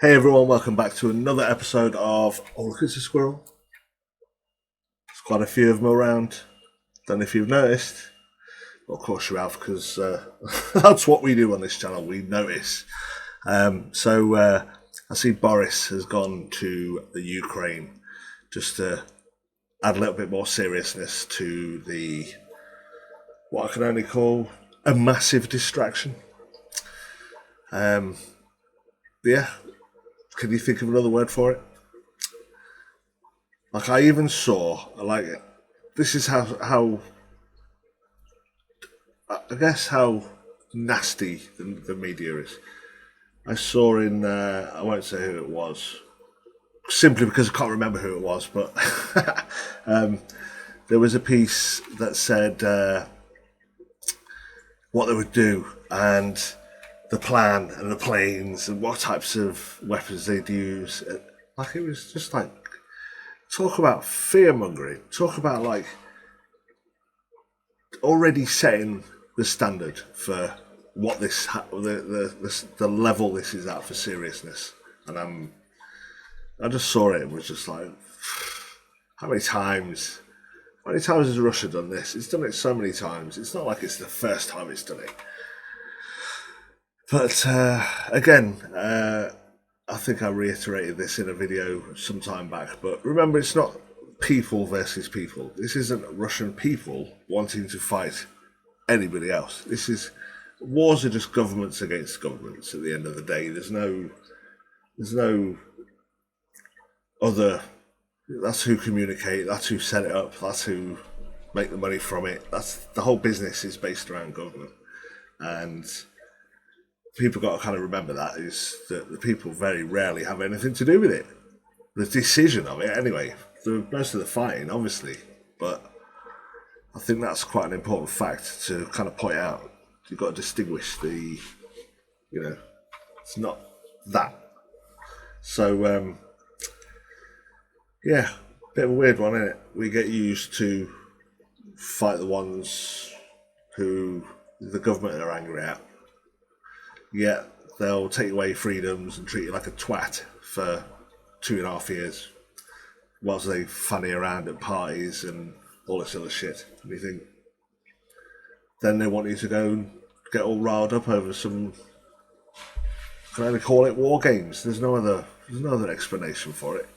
Hey everyone, welcome back to another episode of Oh Look, It's a Squirrel. There's quite a few of them around. Don't know if you've noticed. Well, of course you have, because that's what we do on this channel, we notice. So I see Boris has gone to the Ukraine just to add a little bit more seriousness to what I can only call a massive distraction. Yeah, can you think of another word for it? Like I even saw, like this is how I guess how nasty the media is. I saw I won't say who it was, simply because I can't remember who it was, but there was a piece that said what they would do and the plan and the planes and what types of weapons they'd use. Like it was just like talk about fear mongering, talk about like already setting the standard for what the level this is at for seriousness. And I just saw it and was just like, how many times? How many times has Russia done this? It's done it so many times. It's not like it's the first time it's done it. But again, I think I reiterated this in a video some time back. But remember, it's not people versus people. This isn't Russian people wanting to fight anybody else. This is wars are just governments against governments. At the end of the day, there's no other. That's who communicate. That's who set it up. That's who make the money from it. That's the whole business is based around government, and people got to kind of remember that is that the people very rarely have anything to do with it. The decision of it, anyway. Most of the fighting, obviously, but I think that's quite an important fact to kind of point out. You've got to distinguish it's not that. So, yeah, bit of a weird one, isn't it? We get used to fight the ones who the government are angry at, yet they'll take away freedoms and treat you like a twat for 2.5 years whilst they fanny around at parties and all this other shit. And you think, then they want you to go and get all riled up over some. Can I only call it war games? There's no other explanation for it.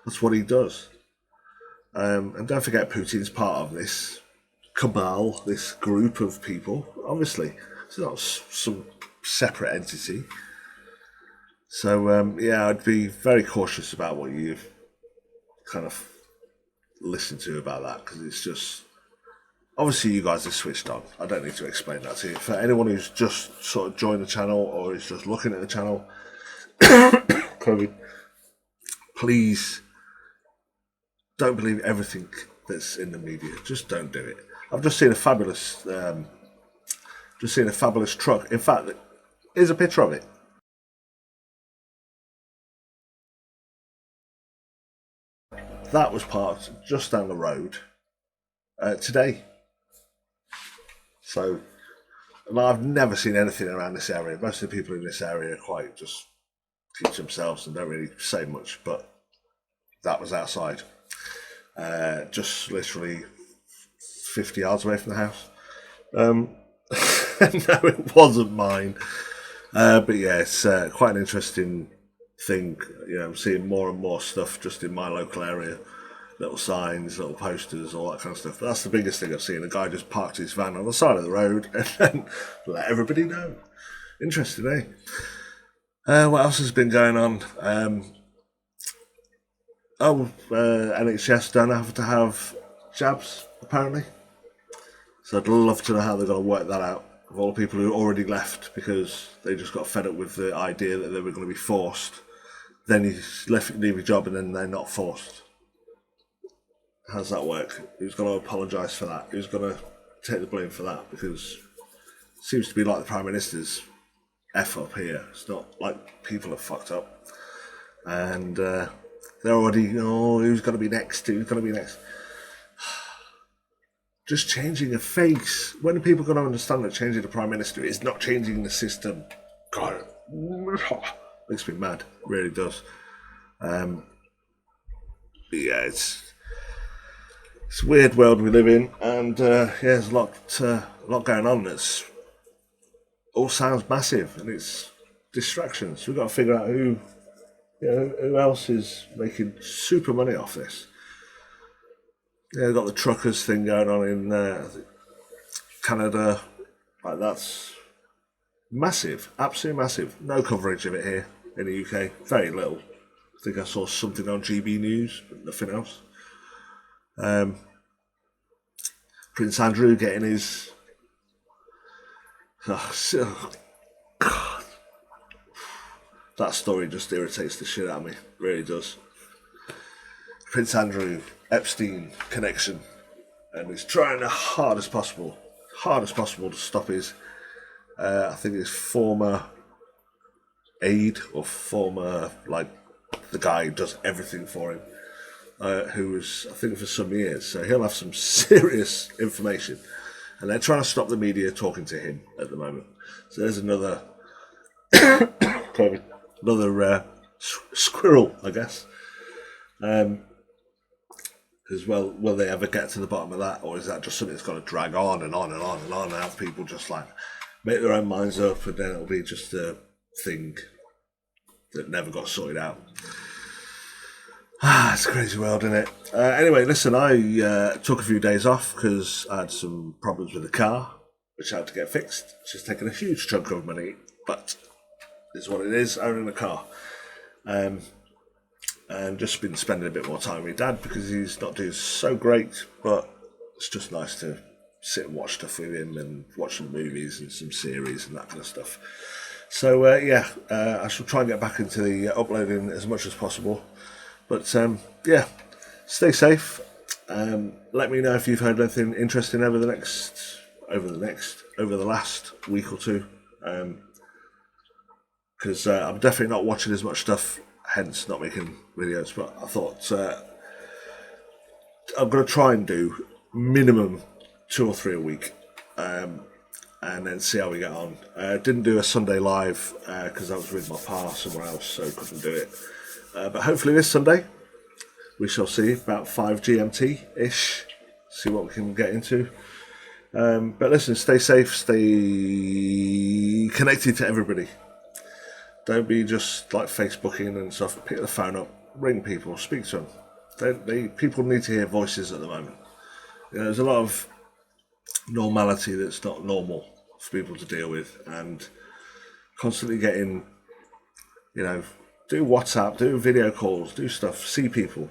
That's what he does. And don't forget, Putin's part of this cabal, this group of people. Obviously, it's not some separate entity. So yeah, I'd be very cautious about what you kind of listen to about that, because it's just obviously you guys are switched on. I don't need to explain that to you. For anyone who's just sort of joined the channel or is just looking at the channel, COVID, please don't believe everything that's in the media. Just don't do it. I've just seen a fabulous truck. In fact, here's a picture of it. That was parked just down the road today. So, and I've never seen anything around this area. Most of the people in this area are quite just keep to themselves and don't really say much. But that was outside, just literally 50 yards away from the house. No, it wasn't mine. But yeah, it's quite an interesting thing. I'm seeing more and more stuff just in my local area. Little signs, little posters, all that kind of stuff. But that's the biggest thing I've seen. A guy just parked his van on the side of the road and then let everybody know. Interesting, eh? What else has been going on? NHS don't have to have jabs, apparently. So I'd love to know how they're going to work that out. Of all the people who already left because they just got fed up with the idea that they were going to be forced, then you leave your job and then they're not forced. How's that work? Who's going to apologise for that? Who's going to take the blame for that? Because it seems to be like the Prime Minister's F up here. It's not like people are fucked up. And they're already, who's going to be next? Who's going to be next? Just changing a face. When are people going to understand that changing the Prime Minister is not changing the system? God. Makes me mad, really does. Yeah, it's a weird world we live in, and there's a lot going on. That's all sounds massive, and it's distractions. We've got to figure out who else is making super money off this. Yeah, we've got the truckers thing going on in Canada. Like, that's massive, absolutely massive. No coverage of it here in the UK. Very little. I think I saw something on GB News, but nothing else. Prince Andrew getting his. Oh, God. That story just irritates the shit out of me. Really does. Prince Andrew, Epstein connection, and he's trying the hardest possible to stop his. I think his former aide or former, like, the guy who does everything for him, who was, I think, for some years. So he'll have some serious information. And they're trying to stop the media talking to him at the moment. So there's another squirrel, I guess. As well, will they ever get to the bottom of that? Or is that just something that's got to drag on and on and on and on and have people just like make their own minds up, and then it'll be just a thing that never got sorted out? It's a crazy world, isn't it? Anyway, listen, I took a few days off because I had some problems with the car, which I had to get fixed. It's just taken a huge chunk of money, but it's what it is, owning a car. And just been spending a bit more time with Dad because he's not doing so great, but it's just nice to sit and watch stuff with him and watch some movies and some series and that kind of stuff. So, I shall try and get back into the uploading as much as possible. But, stay safe. Let me know if you've heard anything interesting over the last week or two. Because I'm definitely not watching as much stuff, hence not making videos. But I thought I'm going to try and do minimum 2 or 3 a week, and then see how we get on. Didn't do a Sunday live because I was with my pa somewhere else, so couldn't do it. But hopefully this Sunday, we shall see, about 5 GMT-ish, see what we can get into. But listen, stay safe, stay connected to everybody. Don't be just like Facebooking and stuff. Pick the phone up, ring people, speak to them. People need to hear voices at the moment. There's a lot of normality that's not normal for people to deal with, and constantly getting, do WhatsApp, do video calls, do stuff, see people,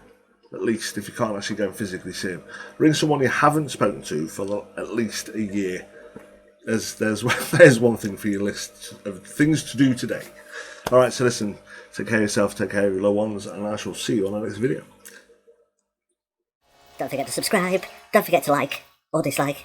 at least, if you can't actually go and physically see them. Ring someone you haven't spoken to for at least a year. There's one thing for your list of things to do today. Alright, so listen, take care of yourself, take care of your loved ones, and I shall see you on the next video. Don't forget to subscribe, don't forget to like or dislike.